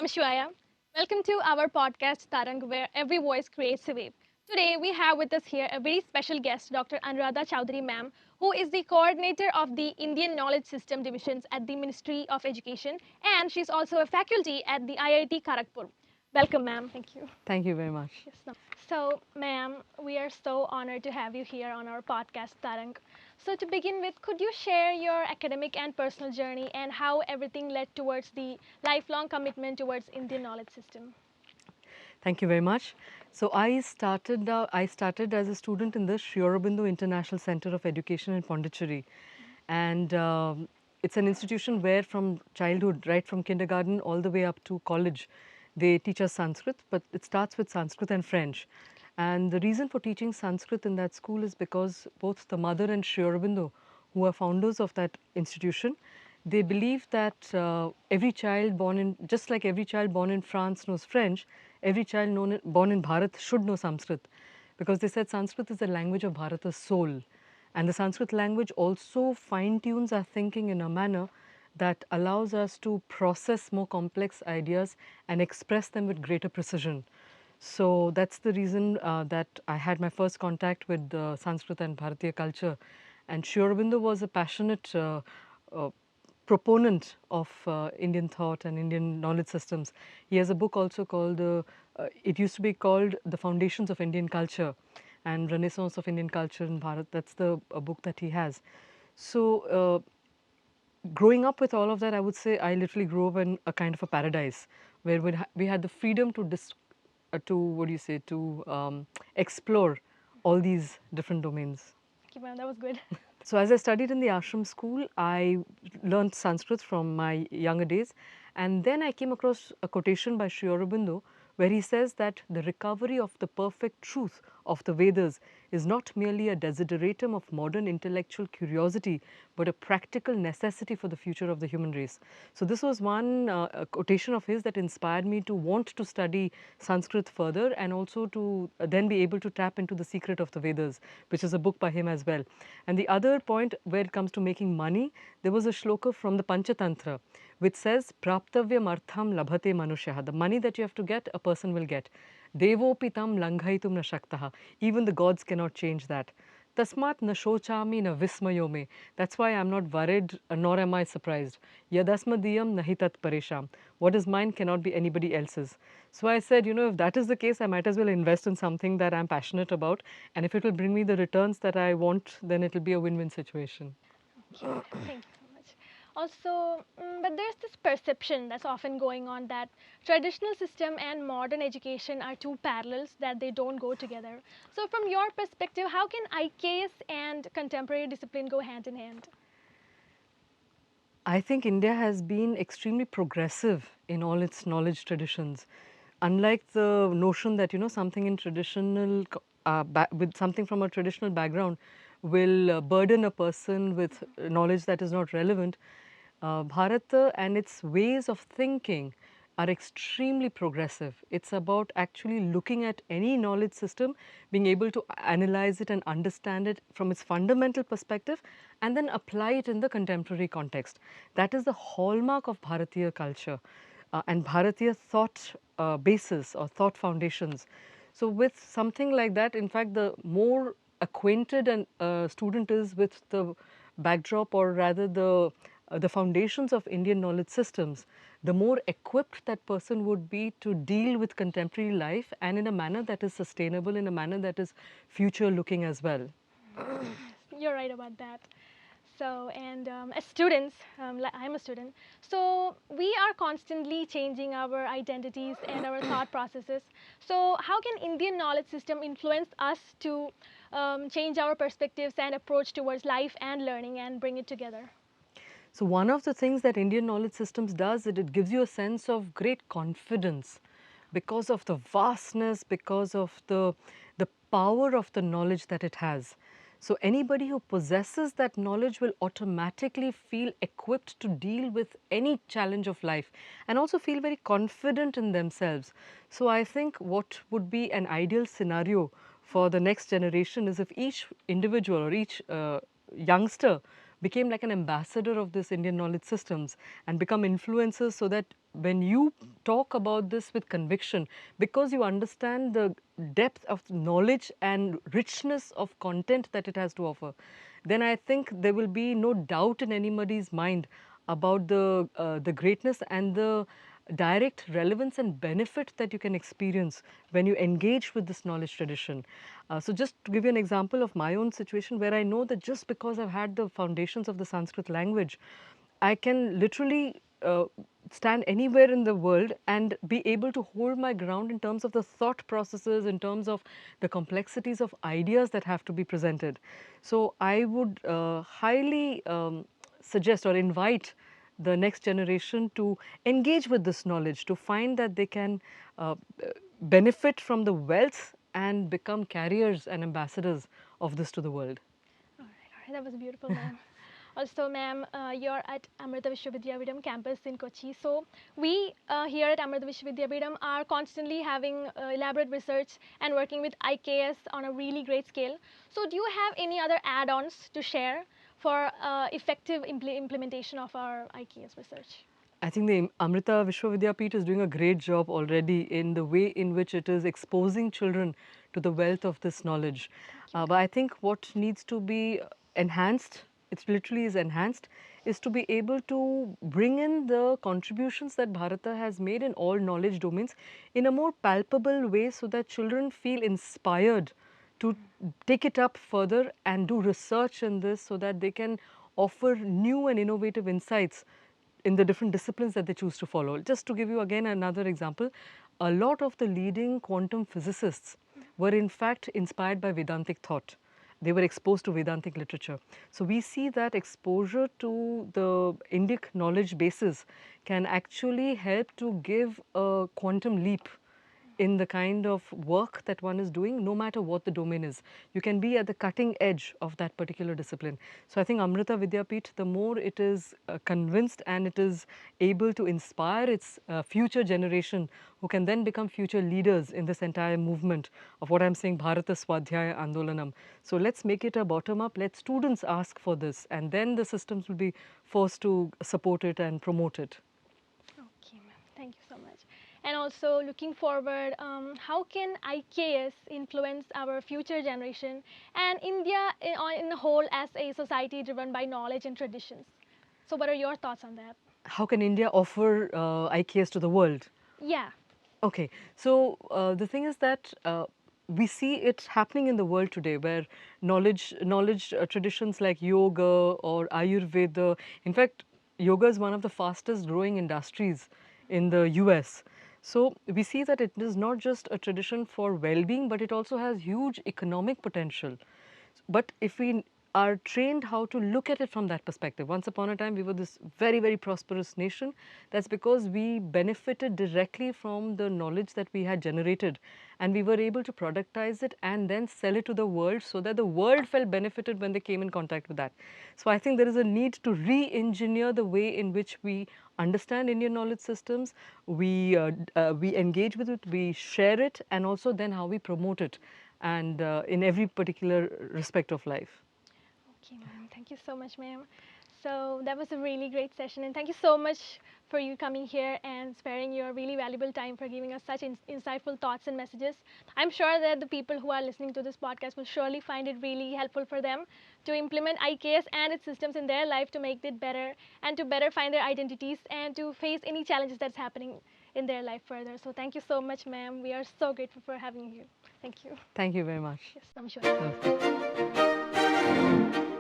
Shwaya. Welcome to our podcast, Tarang, where every voice creates a wave. Today, we have with us here a very special guest, Dr. Anuradha Choudry, ma'am, who is the coordinator of the Indian Knowledge System divisions at the Ministry of Education, and she's also a faculty at the IIT Kharagpur. Welcome, ma'am. Thank you. Thank you very much. Yes, no. So, ma'am, we are so honored to have you here on our podcast, Tarang. So, to begin with, could you share your academic and personal journey and how everything led towards the lifelong commitment towards Indian knowledge system? Thank you very much. So I started as a student in the Sri Aurobindo International Center of Education in Pondicherry, and it's an institution where from childhood, right from kindergarten all the way up to college, they teach us Sanskrit, but it starts with Sanskrit and French. And the reason for teaching Sanskrit in that school is because both the mother and Sri Aurobindo, who are founders of that institution, they believe that every child born in, just like every child born in France knows French, every child born in Bharat should know Sanskrit. Because they said Sanskrit is the language of Bharata's soul. And the Sanskrit language also fine tunes our thinking in a manner that allows us to process more complex ideas and express them with greater precision. So that's the reason that I had my first contact with Sanskrit and Bharatiya culture. And Sri Aurobindo was a passionate uh, proponent of Indian thought and Indian knowledge systems. He has a book also called, it used to be called The Foundations of Indian Culture and Renaissance of Indian Culture in Bharat. That's the book that he has. So growing up with all of that, I would say I literally grew up in a kind of a paradise where we had the freedom to what do you say, to explore all these different domains. Thank you, ma'am. That was good. So as I studied in the ashram school, I learned Sanskrit from my younger days, and then I came across a quotation by Sri Aurobindo where he says that the recovery of the perfect truth of the Vedas is not merely a desideratum of modern intellectual curiosity, but a practical necessity for the future of the human race. So this was one quotation of his that inspired me to want to study Sanskrit further and also to then be able to tap into the secret of the Vedas, which is a book by him as well. And the other point where it comes to making money, there was a shloka from the Panchatantra which says, Praptavyam artham labhate manushyaha. The money that you have to get, a person will get. Devopi tam langhaitum na shaktaha. Even the gods cannot change that. Tasmat na shochami na vismayome. That's why I'm not worried, nor am I surprised. Yadasmadiyam nahi tat paresham. What is mine cannot be anybody else's. So I said, if that is the case, I might as well invest in something that I'm passionate about. And if it will bring me the returns that I want, then it will be a win-win situation. Okay, thank you so much. Also, but there's this perception that's often going on that traditional system and modern education are two parallels that they don't go together. So, from your perspective, how can IKS and contemporary discipline go hand in hand? I think India has been extremely progressive in all its knowledge traditions. Unlike the notion that something in with something from a traditional background will burden a person with knowledge that is not relevant, Bharata and its ways of thinking are extremely progressive. It's about actually looking at any knowledge system, being able to analyze it and understand it from its fundamental perspective, and then apply it in the contemporary context. That is the hallmark of Bharatiya culture and Bharatiya thought basis or thought foundations. So, with something like that, in fact, the more acquainted an student is with the backdrop, or rather the foundations of Indian knowledge systems, the more equipped that person would be to deal with contemporary life and in a manner that is sustainable, in a manner that is future looking as well. You're right about that. So, and as students, I'm a student, so we are constantly changing our identities and our thought processes. So, how can Indian knowledge system influence us to change our perspectives and approach towards life and learning and bring it together? So one of the things that Indian knowledge systems does is it gives you a sense of great confidence because of the vastness, because of the power of the knowledge that it has. So anybody who possesses that knowledge will automatically feel equipped to deal with any challenge of life and also feel very confident in themselves. So I think what would be an ideal scenario for the next generation is if each individual or each youngster became like an ambassador of this Indian knowledge systems and become influencers, so that when you talk about this with conviction because you understand the depth of knowledge and richness of content that it has to offer, then I think there will be no doubt in anybody's mind about the greatness and the direct relevance and benefit that you can experience when you engage with this knowledge tradition. So just to give you an example of my own situation where I know that just because I've had the foundations of the Sanskrit language, I can literally stand anywhere in the world and be able to hold my ground in terms of the thought processes, in terms of the complexities of ideas that have to be presented. So I would highly suggest or invite the next generation to engage with this knowledge, to find that they can benefit from the wealth and become carriers and ambassadors of this to the world. All right, that was beautiful, ma'am. Also, ma'am, you're at Amrita Vishwavidyapeetham campus in Kochi. So we here at Amrita Vishwavidyapeetham are constantly having elaborate research and working with IKS on a really great scale. So do you have any other add-ons to share for effective implementation of our IKS research? I think the Amrita Vishwavidyapeeth is doing a great job already in the way in which it is exposing children to the wealth of this knowledge. Thank you. But I think what needs to be enhanced, it literally is enhanced, is to be able to bring in the contributions that Bharata has made in all knowledge domains in a more palpable way so that children feel inspired to take it up further and do research in this so that they can offer new and innovative insights in the different disciplines that they choose to follow. Just to give you again another example, a lot of the leading quantum physicists were in fact inspired by Vedantic thought. They were exposed to Vedantic literature. So we see that exposure to the Indic knowledge bases can actually help to give a quantum leap in the kind of work that one is doing, no matter what the domain is. You can be at the cutting edge of that particular discipline. So I think Amrita Vidyapeeth, the more it is convinced and it is able to inspire its future generation, who can then become future leaders in this entire movement of what I'm saying, Bharata Swadhyaya Andolanam. So let's make it a bottom up. Let students ask for this, and then the systems will be forced to support it and promote it. Okay, ma'am. Thank you so much. And also, looking forward, how can IKS influence our future generation and India in a whole as a society driven by knowledge and traditions? So, what are your thoughts on that? How can India offer IKS to the world? Yeah. Okay, so the thing is that we see it happening in the world today, where knowledge traditions like yoga or Ayurveda. In fact, yoga is one of the fastest growing industries in the U.S. So we see that it is not just a tradition for well-being, but it also has huge economic potential. But if we are trained how to look at it from that perspective, once upon a time we were this very, very prosperous nation. That's because we benefited directly from the knowledge that we had generated, and we were able to productize it and then sell it to the world so that the world felt benefited when they came in contact with that. So I think there is a need to re-engineer the way in which we understand Indian knowledge systems, we engage with it, we share it, and also then how we promote it, and in every particular respect of life. Okay, ma'am. Thank you so much, ma'am. So that was a really great session, and thank you so much for you coming here and sparing your really valuable time for giving us such insightful thoughts and messages. I'm sure that the people who are listening to this podcast will surely find it really helpful for them to implement IKS and its systems in their life to make it better and to better find their identities and to face any challenges that's happening in their life further. So thank you so much, ma'am. We are so grateful for having you. Thank you. Thank you very much. Yes, I'm sure. Lovely.